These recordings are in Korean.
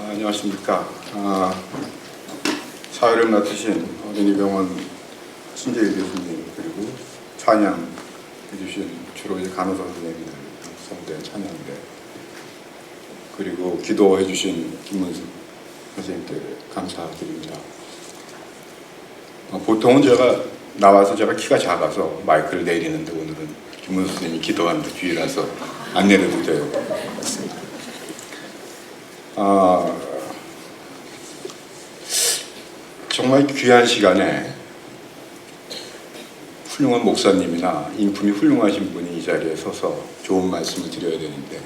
안녕하십니까. 사회를 맡으신 어린이병원 신재일 교수님, 그리고 찬양 해주신 주로 이제 간호사 선생님들, 성대 찬양대, 그리고 기도해 주신 김문수 선생님께 감사드립니다. 보통은 제가 나와서 제가 키가 작아서 마이크를 내리는데 오늘은 김문수 선생님이 기도하는데 뒤라서 안 내려도 돼요. 정말 귀한 시간에 훌륭한 목사님이나 인품이 훌륭하신 분이 이 자리에 서서 좋은 말씀을 드려야 되는데,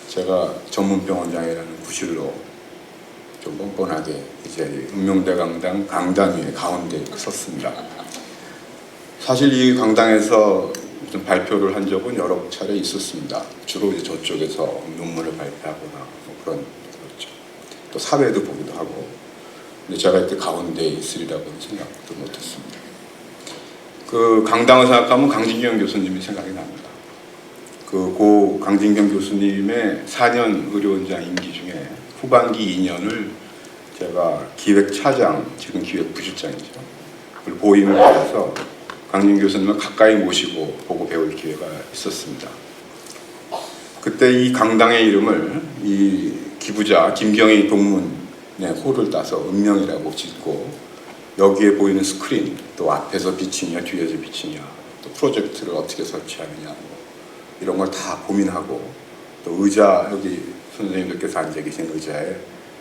제가 전문병원장이라는 구실로 좀 뻔뻔하게 이 자리에 음명대강당 강당 위에 가운데 섰습니다. 사실 이 강당에서 좀 발표를 한 적은 여러 차례 있었습니다. 주로 이제 저쪽에서 논문을 발표하거나 뭐 그런 거죠. 또 사회도 보기도 하고. 근데 제가 이때 가운데에 있으리라고는 생각도 못했습니다. 그 강당을 생각하면 강진경 교수님이 생각이 납니다. 고 강진경 교수님의 4년 의료원장 임기 중에 후반기 2년을 제가 기획차장, 지금 기획부실장이죠. 보임을 받아서 강진 교수님을 가까이 모시고 보고 배울 기회가 있었습니다. 그때 이 강당의 이름을 이 기부자 김경희 동문의 호를 따서 은명이라고 짓고, 여기에 보이는 스크린, 또 앞에서 비치냐 뒤에서 비치냐, 또 프로젝트를 어떻게 설치하느냐, 뭐 이런 걸 다 고민하고, 또 의자, 여기 선생님들께서 앉아 계신 의자에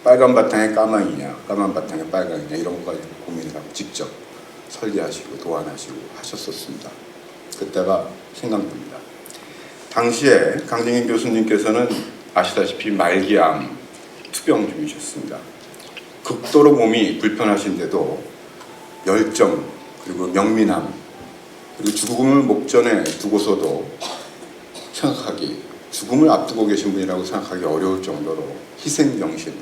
빨간 바탕에 까망이냐 까만 바탕에 빨강이냐 이런 것까지 고민을 하고 직접 설계하시고 도안하시고 하셨었습니다. 그때가 생각납니다. 당시에 강진경 교수님께서는 아시다시피 말기암 투병 중이셨습니다. 극도로 몸이 불편하신데도 열정, 그리고 명민함, 그리고 죽음을 목전에 두고서도 죽음을 앞두고 계신 분이라고 생각하기 어려울 정도로 희생정신,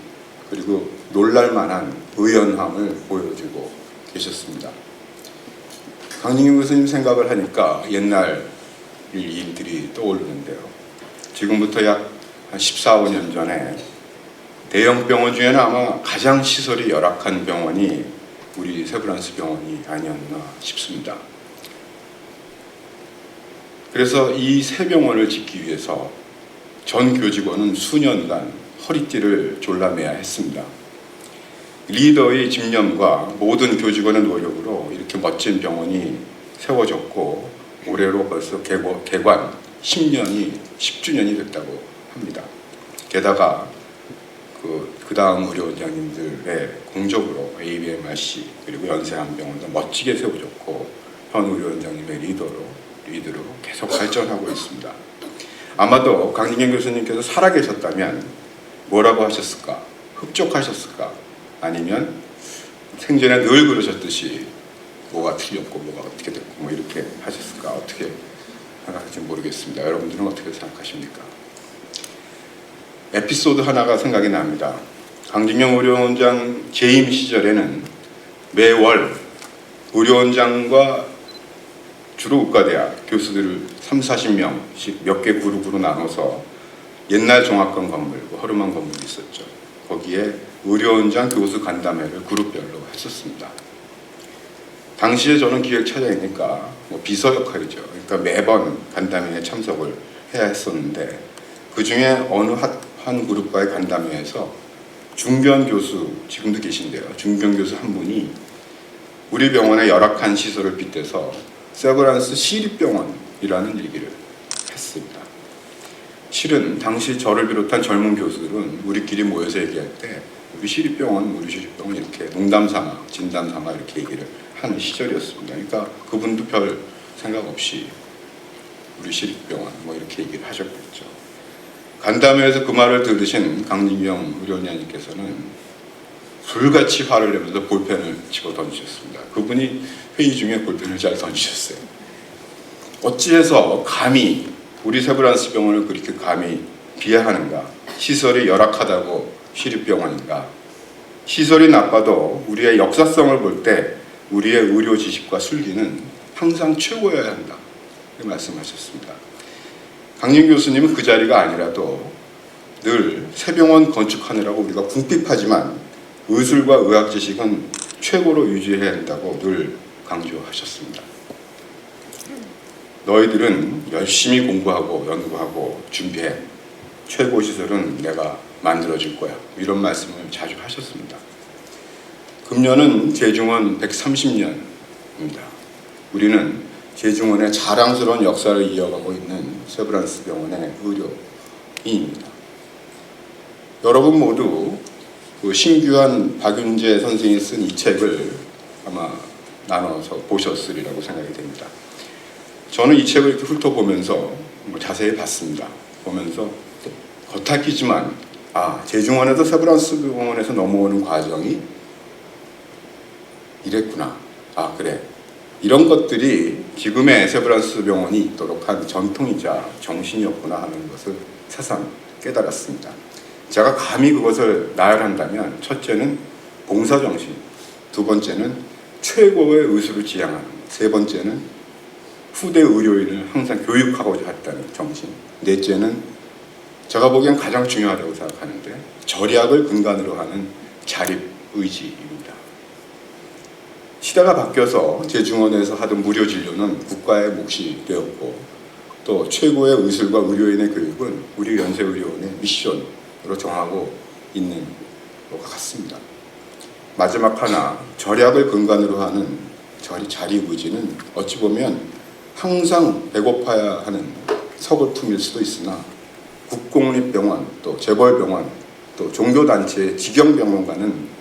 그리고 놀랄만한 의연함을 보여주고 계셨습니다. 강진경 교수님 생각을 하니까 옛날 일들이 떠오르는데요. 지금부터 약 14, 15년 전에 대형 병원 중에는 아마 가장 시설이 열악한 병원이 우리 세브란스 병원이 아니었나 싶습니다. 그래서 이 새 병원을 짓기 위해서 전 교직원은 수년간 허리띠를 졸라매야 했습니다. 리더의 집념과 모든 교직원의 노력으로 이렇게 멋진 병원이 세워졌고, 올해로 벌써 개관 10주년이 됐다고 합니다. 게다가 그 다음 의료원장님들의 공적으로 ABMRC 그리고 연세한병원도 멋지게 세워졌고, 현 의료원장님의 리더로 계속 발전하고 있습니다. 아마도 강진경 교수님께서 살아계셨다면 뭐라고 하셨을까? 흡족하셨을까? 아니면 생전에 늘 그러셨듯이 뭐가 틀렸고 뭐가 어떻게 됐고 뭐 이렇게 하셨을까? 어떻게 생각할지 모르겠습니다. 여러분들은 어떻게 생각하십니까? 에피소드 하나가 생각이 납니다. 강진경 의료원장 재임 시절에는 매월 의료원장과 주로 의과대학 교수들을 30-40명씩 몇 개 그룹으로 나눠서 옛날 종합관 건물, 허름한 건물이 있었죠. 거기에 의료원장 교수 간담회를 그룹별로 했었습니다. 당시에 저는 기획차장이니까 비서 역할이죠. 그러니까 매번 간담회에 참석을 해야 했었는데, 그 중에 어느 한 그룹과의 간담회에서 중견 교수, 지금도 계신데요, 중견 교수 한 분이 우리 병원의 열악한 시설을 빗대서 세브란스 시립병원이라는 얘기를 했습니다. 실은 당시 저를 비롯한 젊은 교수들은 우리끼리 모여서 얘기할 때 우리 시립병원 이렇게 농담삼아 진담삼아 이렇게 얘기를 하는 시절이었습니다. 그러니까 그분도 별 생각 없이 우리 시립병원 이렇게 얘기를 하셨겠죠. 간담회에서 그 말을 들으신 강진경 의료원장님께서는 불같이 화를 내면서 볼펜을 집어 던지셨습니다. 그분이 회의 중에 볼펜을 잘 던지셨어요. 어찌해서 감히 우리 세브란스 병원을 그렇게 감히 비하하는가? 시설이 열악하다고 시립병원인가? 시설이 나빠도 우리의 역사성을 볼 때 우리의 의료 지식과 술기는 항상 최고여야 한다. 이렇게 말씀하셨습니다. 강진 교수님은 그 자리가 아니라도 늘 새병원 건축하느라고 우리가 궁핍하지만 의술과 의학 지식은 최고로 유지해야 한다고 늘 강조하셨습니다. 너희들은 열심히 공부하고 연구하고 준비해. 최고 시설은 내가 만들어줄 거야. 이런 말씀을 자주 하셨습니다. 금년은 재중원 130년입니다. 우리는 재중원의 자랑스러운 역사를 이어가고 있는 세브란스 병원의 의료인입니다. 여러분 모두 그 신규환 박윤재 선생이 쓴 이 책을 아마 나눠서 보셨으리라고 생각이 됩니다. 저는 이 책을 이렇게 훑어보면서 자세히 봤습니다. 보면서 겉핥기지만 재중원에서 세브란스 병원에서 넘어오는 과정이 이랬구나. 그래. 이런 것들이 지금의 세브란스 병원이 있도록 한 전통이자 정신이었구나 하는 것을 새삼 깨달았습니다. 제가 감히 그것을 나열한다면 첫째는 봉사정신, 두 번째는 최고의 의술을 지향하는, 세 번째는 후대 의료인을 항상 교육하고자 했다는 정신, 넷째는 제가 보기엔 가장 중요하다고 생각하는데 절약을 근간으로 하는 자립의지입니다. 시대가 바뀌어서 재중원에서 하던 무료 진료는 국가의 몫이 되었고 또 최고의 의술과 의료인의 교육은 우리 연세의료원의 미션으로 정하고 있는 것 같습니다. 마지막 하나, 절약을 근간으로 하는 자립의지는 어찌 보면 항상 배고파야 하는 서글픔일 수도 있으나 국공립병원, 또 재벌병원, 또 종교단체, 직영병원과는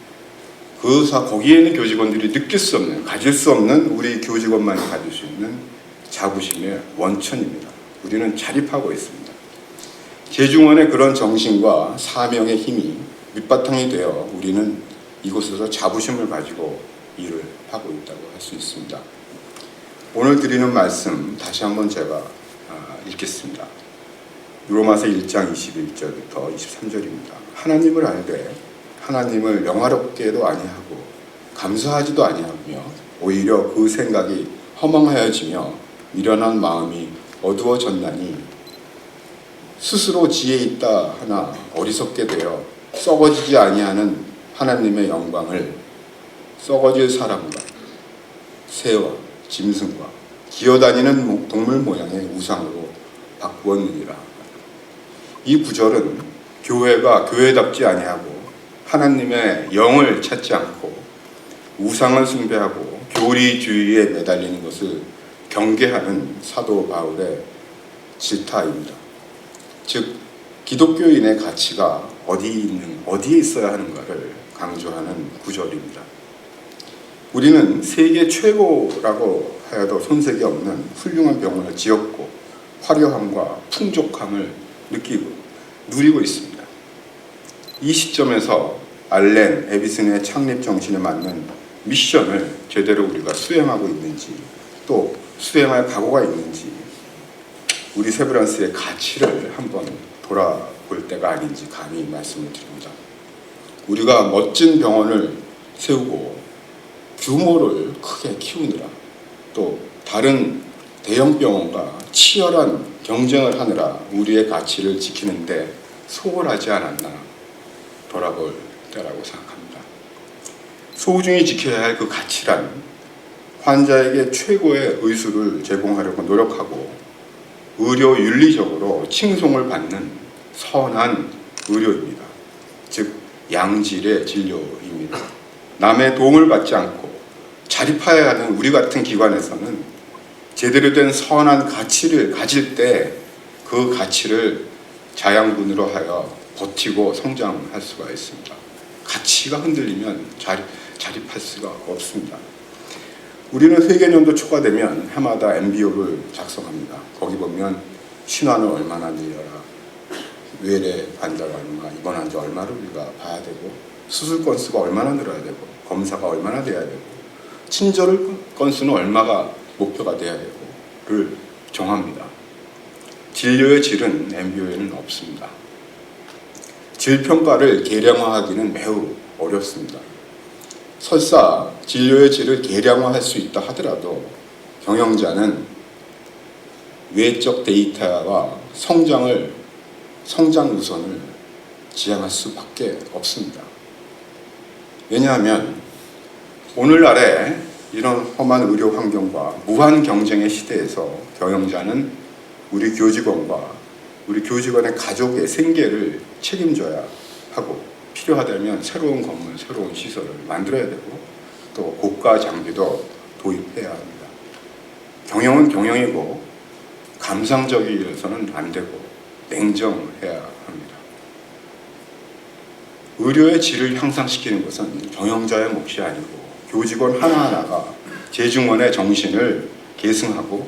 거기에 있는 교직원들이 느낄 수 없는, 가질 수 없는 우리 교직원만이 가질 수 있는 자부심의 원천입니다. 우리는 자립하고 있습니다. 재중원의 그런 정신과 사명의 힘이 밑바탕이 되어 우리는 이곳에서 자부심을 가지고 일을 하고 있다고 할 수 있습니다. 오늘 드리는 말씀 다시 한번 제가 읽겠습니다. 로마서 1장 21절부터 23절입니다. 하나님을 알되 하나님을 영화롭게도 아니하고 감사하지도 아니하며 오히려 그 생각이 허망하여지며 미련한 마음이 어두워졌나니 스스로 지혜 있다 하나 어리석게 되어 썩어지지 아니하는 하나님의 영광을 썩어질 사람과 새와 짐승과 기어다니는 동물 모양의 우상으로 바꾸었느니라. 이 구절은 교회가 교회답지 아니하고 하나님의 영을 찾지 않고 우상을 숭배하고 교리주의에 매달리는 것을 경계하는 사도 바울의 질타입니다. 즉 기독교인의 가치가 어디에 있어야 하는가를 강조하는 구절입니다. 우리는 세계 최고라고 하여도 손색이 없는 훌륭한 병원을 지었고 화려함과 풍족함을 누리고 있습니다. 이 시점에서 알렌 에비슨의 창립 정신에 맞는 미션을 제대로 우리가 수행하고 있는지 또 수행할 각오가 있는지 우리 세브란스의 가치를 한번 돌아볼 때가 아닌지 감히 말씀을 드립니다. 우리가 멋진 병원을 세우고 규모를 크게 키우느라 또 다른 대형 병원과 치열한 경쟁을 하느라 우리의 가치를 지키는데 소홀하지 않았나 돌아볼 때라고 생각합니다. 소중히 지켜야 할 그 가치란 환자에게 최고의 의술을 제공하려고 노력하고 의료 윤리적으로 칭송을 받는 선한 의료입니다. 즉 양질의 진료입니다. 남의 도움을 받지 않고 자립해야 하는 우리 같은 기관에서는 제대로 된 선한 가치를 가질 때 그 가치를 자양분으로 하여 버티고 성장할 수가 있습니다. 가치가 흔들리면 자립할 수가 없습니다. 우리는 회계년도 초가 되면 해마다 MBO를 작성합니다. 거기 보면 신환을 얼마나 늘려라, 외래 환자가 얼마, 입원 환자 얼마를 우리가 봐야 되고 수술 건수가 얼마나 늘어야 되고 검사가 얼마나 돼야 되고 친절 건수는 얼마가 목표가 돼야 되고를 정합니다. 진료의 질은 MBO에는 없습니다. 질평가를 계량화하기는 매우 어렵습니다. 설사 진료의 질을 계량화할 수 있다 하더라도 경영자는 외적 데이터와 성장 우선을 지향할 수밖에 없습니다. 왜냐하면 오늘날의 이런 험한 의료 환경과 무한 경쟁의 시대에서 경영자는 우리 교직원과 우리 교직원의 가족의 생계를 책임져야 하고, 필요하다면 새로운 건물, 새로운 시설을 만들어야 되고, 또 고가 장비도 도입해야 합니다. 경영은 경영이고 감상적이어서는 안 되고 냉정해야 합니다. 의료의 질을 향상시키는 것은 경영자의 몫이 아니고 교직원 하나하나가 재중원의 정신을 계승하고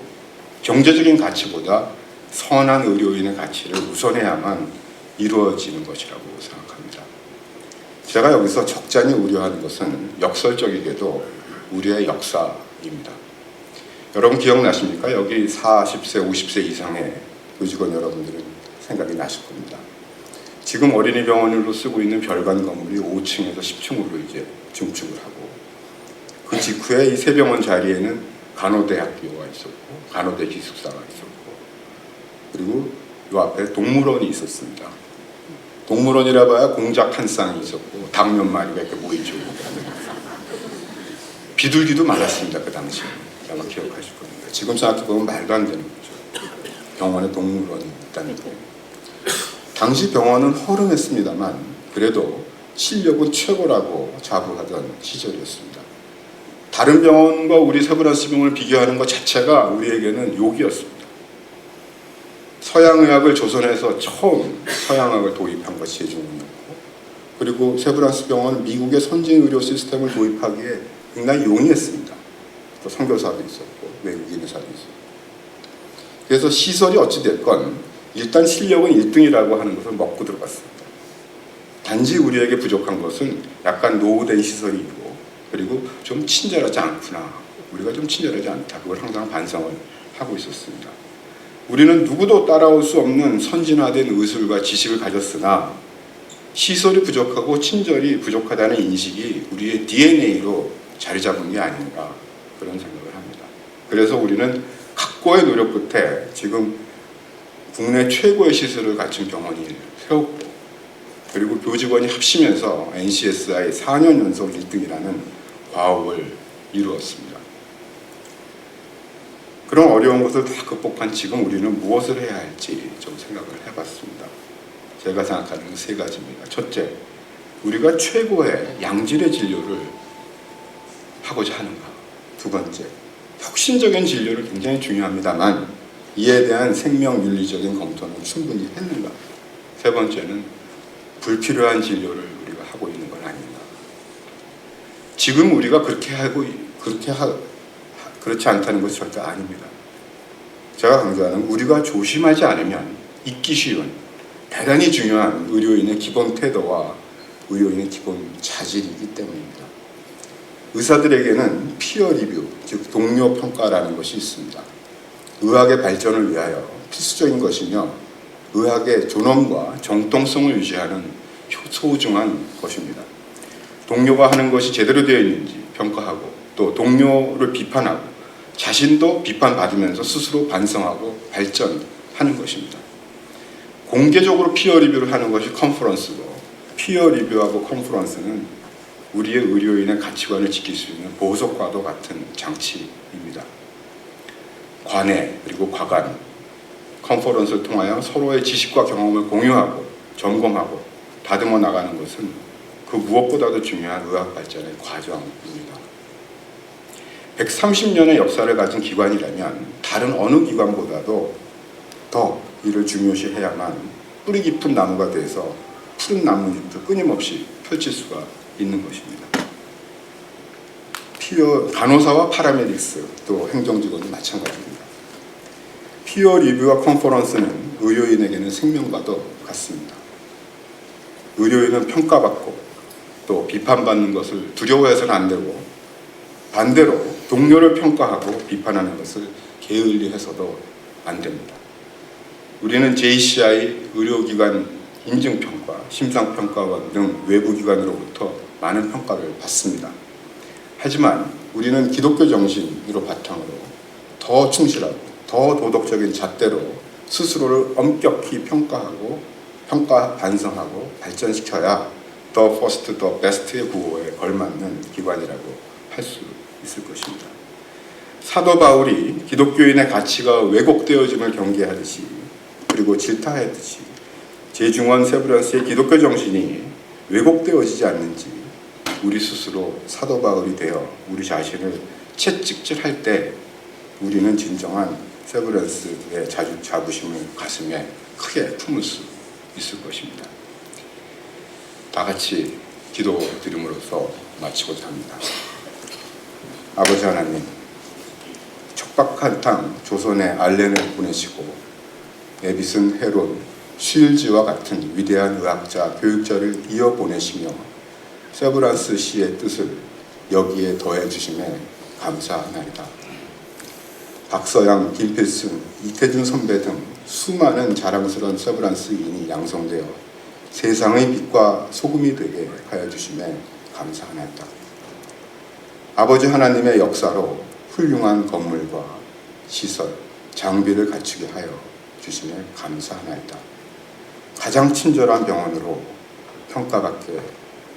경제적인 가치보다 선한 의료인의 가치를 우선해야만 이루어지는 것이라고 생각합니다. 제가 여기서 적잖이 우려하는 것은 역설적이게도 우리의 역사입니다. 여러분 기억나십니까? 여기 40세, 50세 이상의 교직원 여러분들은 생각이 나실 겁니다. 지금 어린이 병원으로 쓰고 있는 별관 건물이 5층에서 10층으로 이제 증축을 하고, 그 직후에 이 새 병원 자리에는 간호대학교가 있었고 간호대 기숙사가 있었고, 그리고 이 앞에 동물원이 있었습니다. 동물원이라 봐야 공작 한 쌍이 있었고 닭 몇 마리가 이렇게 모이죠. 비둘기도 많았습니다. 그 당시에. 아마 기억하실 겁니다. 지금 생각해보면 말도 안 되는 거죠. 병원에 동물원이 있다는 게. 당시 병원은 허름했습니다만 그래도 실력은 최고라고 자부하던 시절이었습니다. 다른 병원과 우리 세브란스 병원을 비교하는 것 자체가 우리에게는 욕이었습니다. 서양의학을 조선에서 처음 서양학을 도입한 것이 제중원이었고, 그리고 세브란스 병원은 미국의 선진 의료 시스템을 도입하기에 굉장히 용이했습니다. 또 선교사도 있었고 외국인 의사도 있었고. 그래서 시설이 어찌됐건 일단 실력은 1등이라고 하는 것을 먹고 들어갔습니다. 단지 우리에게 부족한 것은 약간 노후된 시설이고, 그리고 좀 친절하지 않구나, 우리가 좀 친절하지 않다, 그걸 항상 반성을 하고 있었습니다. 우리는 누구도 따라올 수 없는 선진화된 의술과 지식을 가졌으나 시설이 부족하고 친절이 부족하다는 인식이 우리의 DNA로 자리 잡은 게 아닌가, 그런 생각을 합니다. 그래서 우리는 각고의 노력 끝에 지금 국내 최고의 시설을 갖춘 병원이 세웠고, 그리고 교직원이 합치면서 NCSI 4년 연속 1등이라는 과업을 이루었습니다. 그런 어려운 것을 다 극복한 지금 우리는 무엇을 해야 할지 좀 생각을 해봤습니다. 제가 생각하는 건 세 가지입니다. 첫째, 우리가 최고의 양질의 진료를 하고자 하는가. 두 번째, 혁신적인 진료를 굉장히 중요합니다만 이에 대한 생명윤리적인 검토는 충분히 했는가. 세 번째는 불필요한 진료를 우리가 하고 있는 건 아닌가. 지금 우리가 그렇지 않다는 것이 절대 아닙니다. 제가 강조하는 우리가 조심하지 않으면 잊기 쉬운 대단히 중요한 의료인의 기본 태도와 의료인의 기본 자질이기 때문입니다. 의사들에게는 피어 리뷰, 즉 동료 평가라는 것이 있습니다. 의학의 발전을 위하여 필수적인 것이며 의학의 존엄과 정통성을 유지하는 소중한 것입니다. 동료가 하는 것이 제대로 되어 있는지 평가하고, 또 동료를 비판하고 자신도 비판받으면서 스스로 반성하고 발전하는 것입니다. 공개적으로 피어 리뷰를 하는 것이 컨퍼런스고, 피어 리뷰하고 컨퍼런스는 우리의 의료인의 가치관을 지킬 수 있는 보석과도 같은 장치입니다. 관내 그리고 과관, 컨퍼런스를 통하여 서로의 지식과 경험을 공유하고 점검하고 다듬어 나가는 것은 그 무엇보다도 중요한 의학 발전의 과정입니다. 130년의 역사를 가진 기관이라면 다른 어느 기관보다도 더 이를 중요시해야만 뿌리 깊은 나무가 돼서 푸른 나뭇잎을 끊임없이 펼칠 수가 있는 것입니다. 간호사와 파라메딕스, 또 행정직원도 마찬가지입니다. 피어 리뷰와 컨퍼런스는 의료인에게는 생명과도 같습니다. 의료인은 평가받고 또 비판받는 것을 두려워해서는 안 되고, 반대로 동료를 평가하고 비판하는 것을 게을리해서도 안 됩니다. 우리는 JCI, 의료기관 인증평가, 심상평가원 등 외부기관으로부터 많은 평가를 받습니다. 하지만 우리는 기독교 정신으로 바탕으로 더 충실하고 더 도덕적인 잣대로 스스로를 엄격히 평가하고 평가 반성하고 발전시켜야 더 퍼스트 더 베스트의 구호에 걸맞는 기관이라고 할 수 있을 것입니다. 사도 바울이 기독교인의 가치가 왜곡되어짐을 경계하듯이 그리고 질타하듯이 제중원 세브란스의 기독교 정신이 왜곡되어지지 않는지 우리 스스로 사도 바울이 되어 우리 자신을 채찍질할 때 우리는 진정한 세브란스의 자부심을 가슴에 크게 품을 수 있을 것입니다. 다 같이 기도드림으로써 마치고자 합니다. 아버지 하나님, 척박한 땅 조선의 알렌을 보내시고 에비슨, 헤론, 쉴즈와 같은 위대한 의학자, 교육자를 이어 보내시며 세브란스 씨의 뜻을 여기에 더해 주심에 감사하나이다. 박서양, 김필승, 이태준 선배 등 수많은 자랑스러운 세브란스인이 양성되어 세상의 빛과 소금이 되게 하여 주심에 감사하나이다. 아버지 하나님의 역사로 훌륭한 건물과 시설, 장비를 갖추게 하여 주심에 감사하나이다. 가장 친절한 병원으로 평가받게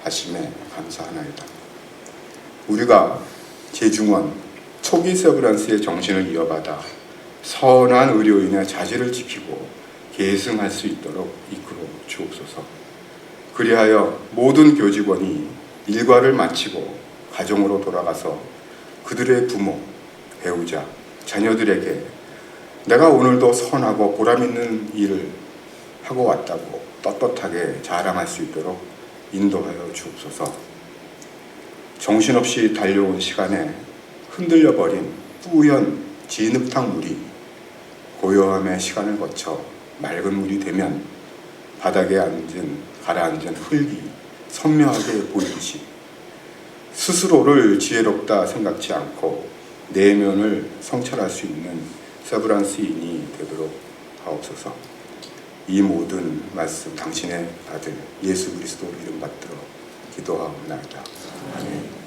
하심에 감사하나이다. 우리가 제중원 초기 세브란스의 정신을 이어받아 선한 의료인의 자질을 지키고 계승할 수 있도록 이끌어 주옵소서. 그리하여 모든 교직원이 일과를 마치고 가정으로 돌아가서 그들의 부모, 배우자, 자녀들에게 내가 오늘도 선하고 보람있는 일을 하고 왔다고 떳떳하게 자랑할 수 있도록 인도하여 주옵소서. 정신없이 달려온 시간에 흔들려버린 뿌연 진흙탕 물이 고요함의 시간을 거쳐 맑은 물이 되면 바닥에 가라앉은 흙이 선명하게 보이듯이 스스로를 지혜롭다 생각지 않고 내면을 성찰할 수 있는 세브란스인이 되도록 하옵소서. 이 모든 말씀 당신의 아들 예수 그리스도 이름 받들어 기도하옵나이다. 아멘.